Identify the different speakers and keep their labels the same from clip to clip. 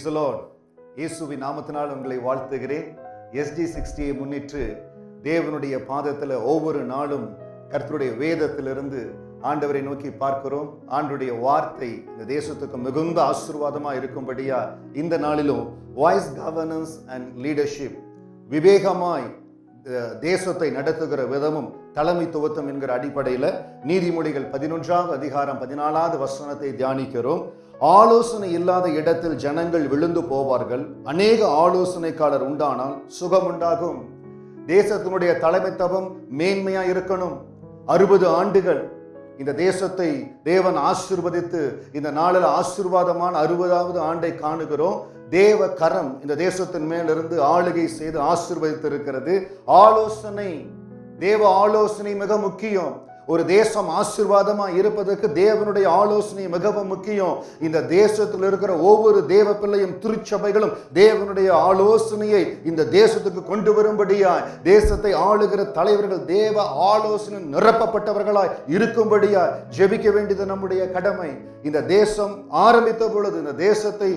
Speaker 1: Praise the Lord. இயேசுவின் நாமத்தினால் உங்களை வாழ்த்துகிறேன். SD60 முன்னிட்டு தேவனுடைய பாதத்தில் ஒவ்வொரு நாளும் கர்த்தருடைய வேதத்திலிருந்து ஆண்டவரை நோக்கி பார்க்கிறோம். ஆண்டவருடைய வார்த்தை இந்த தேசத்துக்கு மிகுந்த ஆசீர்வாதமாக இருக்கும்படியா இந்த நாளிலும் வாய்ஸ் கவர்னன்ஸ் அண்ட் லீடர்ஷிப், விவேகமாய் தேசத்தை நடத்துகிற விதமும் தலைமைத்துவத்தம் என்கிற அடிப்படையில் நீதிமொழிகள் 11ஆம் அதிகாரம் 14வது வசனத்தை தியானிக்கிறோம். ஆலோசனை இல்லாத இடத்தில் ஜனங்கள் விழுந்து போவார்கள், அநேக ஆலோசனைக்காரர் உண்டானால் சுகம் உண்டாகும். தேசத்தினுடைய தலைமைத்துவம் மேன்மையா இருக்கணும். 60 ஆண்டுகள் இந்த தேசத்தை தேவன் ஆசீர்வதித்து இந்த நாளில் ஆசீர்வாதமான 60வது ஆண்டை காணுகிறோம். தேவ கரம் இந்த தேசத்தின் மேலிருந்து ஆளுகை செய்து ஆசீர்வதித்து இருக்கிறது. ஆலோசனை, தேவ ஆலோசனை மிக முக்கியம். ஒரு தேசம் ஆசீர்வாதமா இருப்பதற்கு தேவனுடைய ஆலோசனை மிகவும் முக்கியம். இந்த தேசத்தில் இருக்கிற ஒவ்வொரு தேவ பிள்ளையும் திருச்சபைகளும் தேவனுடைய ஆலோசனையை இந்த தேசத்துக்கு கொண்டு வரும்படியாய், தேசத்தை ஆளுகிற தலைவர்கள் தேவ ஆலோசனை நிரப்பப்பட்டவர்களாய் இருக்கும்படியாய் ஜெபிக்க வேண்டியது நம்முடைய கடமை. இந்த தேசம் ஆரம்பித்த பொழுது இந்த தேசத்தை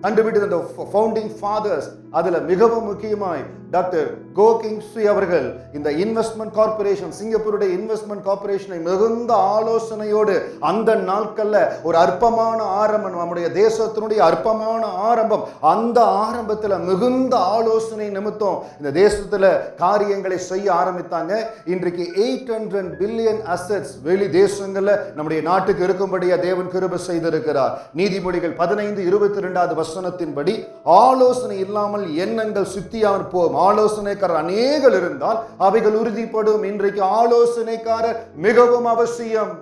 Speaker 1: கண்டுபிடித்த இந்த ஃபவுண்டிங் ஃபாதர்ஸ், அதுல மிகவும் முக்கியமாய் டாக்டர் கோ கிங் ஸ்வி அவர்கள் இந்த இன்வெஸ்ட்மெண்ட் கார்பரேஷன், சிங்கப்பூருடைய இன்வெஸ்ட்மெண்ட் கார்பரேஷனை மிகுந்த ஆலோசனையோடு அந்த நாட்கள்ல ஒரு அற்பமான ஆரம்பம், நம்முடைய தேசத்தினுடைய அற்பமான ஆரம்பம், அந்த ஆரம்பத்தில் மிகுந்த ஆலோசனை நிமித்தம் இந்த தேசத்துல காரியங்களை செய்ய ஆரம்பித்தாங்க. இன்றைக்கு 800 பில்லியன் அசெட்ஸ் வெளி தேசங்கள்ல நம்முடைய நாட்டுக்கு இருக்கும்படியா தேவன் கிருபை செய்திருக்கிறார். நீதிமொழிகள் 15:22 வசனத்தின்படி ஆலோசனை இல்லாமல் எண்ணங்கள் சுத்தியாமற் போகும். ஆலோசனைக்காரர் அநேகர் இருந்தால் அவைகள் உறுதிப்படும். இன்றைக்கு ஆலோசனைக்காரர் மிகவும் அவசியம்.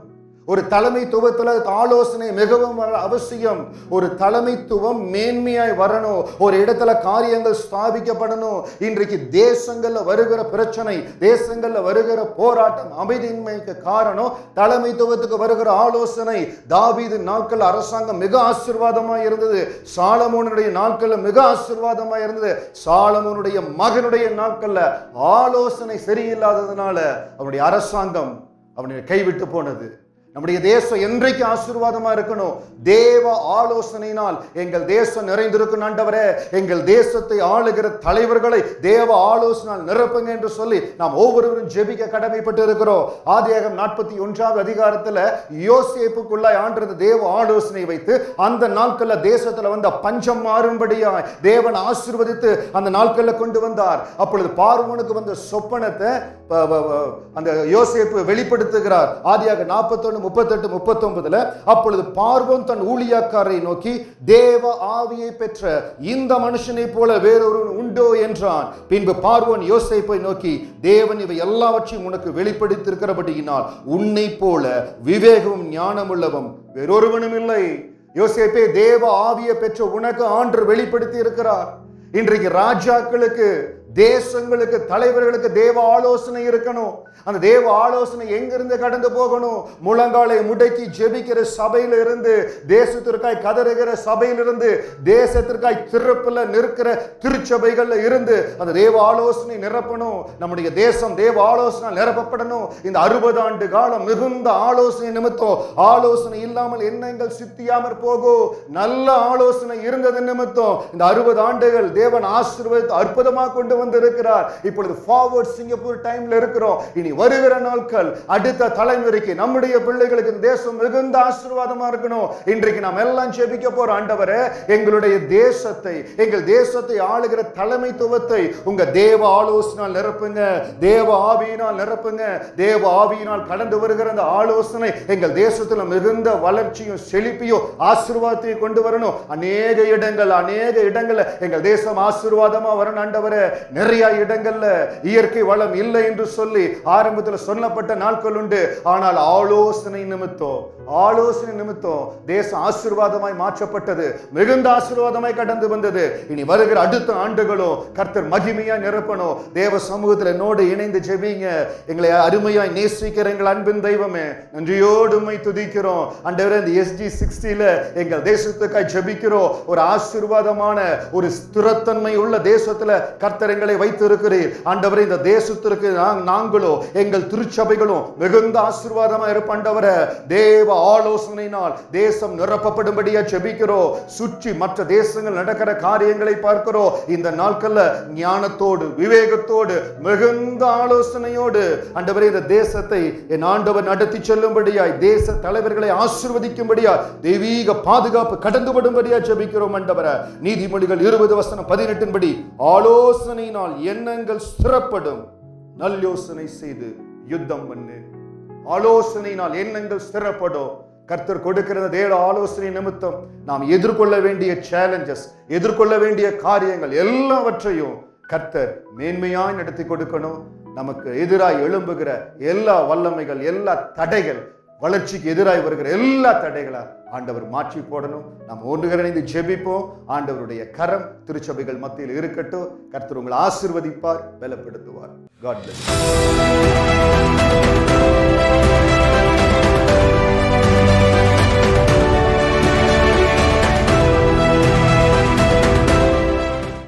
Speaker 1: ஒரு தலைமைத்துவத்தில் ஆலோசனை மிகவும் அவசியம். ஒரு தலைமைத்துவம் மேன்மையாய் வரணும், ஒரு இடத்துல காரியங்கள் ஸ்தாபிக்கப்படணும். இன்றைக்கு தேசங்கள்ல வருகிற பிரச்சனை, தேசங்கள்ல வருகிற போராட்டம், அமைதியின்மைக்கு காரணம் தலைமைத்துவத்துக்கு வருகிற ஆலோசனை. தாவீது நாட்கள் அரசாங்கம் மிக ஆசீர்வாதமா இருந்தது. சாலமோனுடைய நாட்கள்ல மிக ஆசீர்வாதமா இருந்தது. சாலமோனுடைய மகனுடைய நாட்கள்ல ஆலோசனை சரியில்லாததுனால அவனுடைய அரசாங்கம் அவனை கைவிட்டு போனது. நம்முடைய தேசம் என்றைக்கு ஆசீர்வாதமா இருக்கணும். தேவ ஆலோசனையினால் எங்கள் தேசம் நிறைந்திருக்கும். ஆண்டவரே, எங்கள் தேசத்தை ஆளுகிற தலைவர்களை தேவ ஆலோசனையால் நிரப்புங்க என்று சொல்லி நாம் ஒவ்வொருவரும் ஜெபிக்க கடமைப்பட்டு இருக்கிறோம். ஆதியாகமம் 41ஆம் அதிகாரத்தில் யோசேப்புக்குள்ளாய் ஆண்டது தேவ ஆலோசனை வைத்து அந்த நாட்கள்ல தேசத்துல வந்த பஞ்சம் மாறும்படியாய் தேவன் ஆசீர்வதித்து அந்த நாட்கள்ல கொண்டு வந்தார். அப்பொழுது பார்வோனுக்கு வந்த சொப்பனத்தை அந்த யோசேப்பு வெளிப்படுத்துகிறார். ஆதியாகமம் 41:38-39 அப்பொழுது பார்வோன் தன் ஊழியக்காரரை நோக்கி, தேவ ஆவியை பெற்ற இந்த மனுஷனை போல வேறொருவன் உண்டோ என்றான். பின்பு பார்வோன் யோசேப்பை நோக்கி, தேவன் இவை எல்லாவற்றையும் உனக்கு வெளிப்படுத்தியிருக்கிறபடியினால் உன்னை போல விவேகமும் ஞானமுள்ளவன் வேறொருவனும் இல்லை. யோசேப்பே, தேவ ஆவியை பெற்ற உனக்கு ஆண்டவர் வெளிப்படுத்தி இருக்கிறார். இன்றைக்கு ராஜாக்களுக்கு, தேசங்களுக்கு, தலைவர்களுக்கு தேவ ஆலோசனை இருக்கணும். அந்த தேவ ஆலோசனை எங்கிருந்து கடந்து போகணும்? முழங்காலை முடக்கி ஜெபிக்கிற சபையில இருந்து, தேசத்திற்காய் கதறுகிற சபையிலிருந்து, தேசத்திற்காய் திறப்புல நிற்கிற திருச்சபைகள்ல இருந்து அந்த தேவ ஆலோசனை நிரப்பணும். நம்முடைய தேசம் தேவ ஆலோசனை நிரப்பப்படணும். இந்த 60 ஆண்டு காலம் மிகுந்த ஆலோசனை நிமித்தம், ஆலோசனை இல்லாமல் எண்ணங்கள் சித்தியாமற் போகும். நல்ல ஆலோசனை இருந்தது நிமித்தம் இந்த 60 ஆண்டுகள் தேவன் ஆசீர்வதித்து அற்புதமாக கொண்டு வந்திருக்கிறார். இப்பொழுது ஃபார்வர்ட் சிங்கப்பூர் டைம்ல இருக்கிறோம். இனி வருகிற நாட்கள் அடுத்த தலைமுறைக்கு, நம்முடைய பிள்ளைகளுக்கு தேசம் மிகுந்த ஆசீர்வாதமா இருக்கணும். இன்றைக்கு நாம் எல்லாம் ஜெபிக்க போற ஆண்டவரே, எங்களுடைய தேசத்தை, எங்கள் தேசத்தை ஆளுகிற தலைமைத்துவத்தை உங்க தேவ ஆலோசனையால் நிரப்புங்க, தேவ ஆவியினால் நிரப்புங்க. தேவ ஆவியினால் கடந்து வருகிற அந்த ஆலோசனை எங்கள் தேசத்துல மிகுந்த வளர்ச்சியும் செழிப்பையும் ஆசீர்வாதத்தையும் கொண்டு வரணும். அநேக இடங்கள்ல எங்கள் தேசம் ஆசீர்வாதமா வரணும் ஆண்டவரே. நிறைய இடங்கள்ல இயற்கை வளம் இல்லை என்று சொல்லி ஆரம்பத்தில் சொல்லப்பட்ட நாட்கள் உண்டு. ஆனால் ஆலோசனை நிமித்தம் தேசம் ஆசீர்வாதமாய் மாற்றப்பட்டது, மிகுந்த ஆசீர்வாதமாய் கடந்து வந்தது. இனி வருகிற அடுத்த ஆண்டுகளும் கர்த்தர் மகிமையா நிரப்பணும். தேவ சமூகத்தில் என்னோடு இணைந்து ஜெபிங்க. எங்களை அருமையாய் நேசிக்கிற எங்கள் அன்பின் தெய்வமே, நன்றியோடு உம்மை துதிக்கிறோம் ஆண்டவரே. இந்த SD60 எங்கள் தேசத்துக்காய் ஜெபிக்கிறோம். ஒரு ஆசீர்வாதமான, ஒரு ஸ்திரத்தன்மை உள்ள தேசத்துல கர்த்தர் தலைவர்களை வைத்திருக்கிறீர் ஆண்டவரே. இந்த தேசத்திற்கு நாங்களோ எங்கள் திருச்சபைகளும் மிகுந்த ஆசீர்வாதமா இருப்பாண்டவர. தேவ ஆலோசனையினால் தேசம் நிரப்பப்படும்படியா ஜெபிக்கிறோம். சுற்றி மற்ற தேசங்கள் நடக்கிற காரியங்களை பார்க்கிறோம். இந்த நாட்கள்ல ஞானத்தோடு விவேகத்தோடு மிகுந்த ஆலோசனையோடு ஆண்டவரே இந்த தேசத்தை என் ஆண்டவர் நடத்தி செல்லும்படியாய், தேச தலைவர்களை ஆசீர்வதிக்கும்படியாய், தெய்வீக பாதுகாப்பு கடந்துபடும்படியா ஜெபிக்கிறோம் ஆண்டவரே. நீதிமொழிகள் 20:18 படி ஆலோசனையினால் எண்ணங்கள் ஸ்திரப்படும், நல்லோசனை செய்து யுத்தம் பண்ணு. ஆலோசனையினால் எண்ணங்கள் ஸ்திரப்படும். கர்த்தர் கொடுக்கிற தேவ ஆலோசனை நிமித்தம் நாம் எதிர்கொள்ள வேண்டிய சேலஞ்சஸ், எதிர்கொள்ள வேண்டிய காரியங்கள் எல்லாவற்றையும் கர்த்தர் மேன்மையாய் நடத்தி கொடுக்கணும். நமக்கு எதிராய் எழும்புகிற எல்லா வல்லமைகள், எல்லா தடைகள், வளர்ச்சிக்கு எதிராய் வருகிற எல்லா தடைகளை ஆண்டவர் மாற்றி போடணும். நாம் ஒன்றுகிறணைந்து ஜெபிப்போம். ஆண்டவருடைய கரம் திருச்சபைகள் மத்தியில் இருக்கட்டும். கர்த்தர் உங்களை ஆசீர்வதிப்பார், பலப்படுத்துவார். God bless you.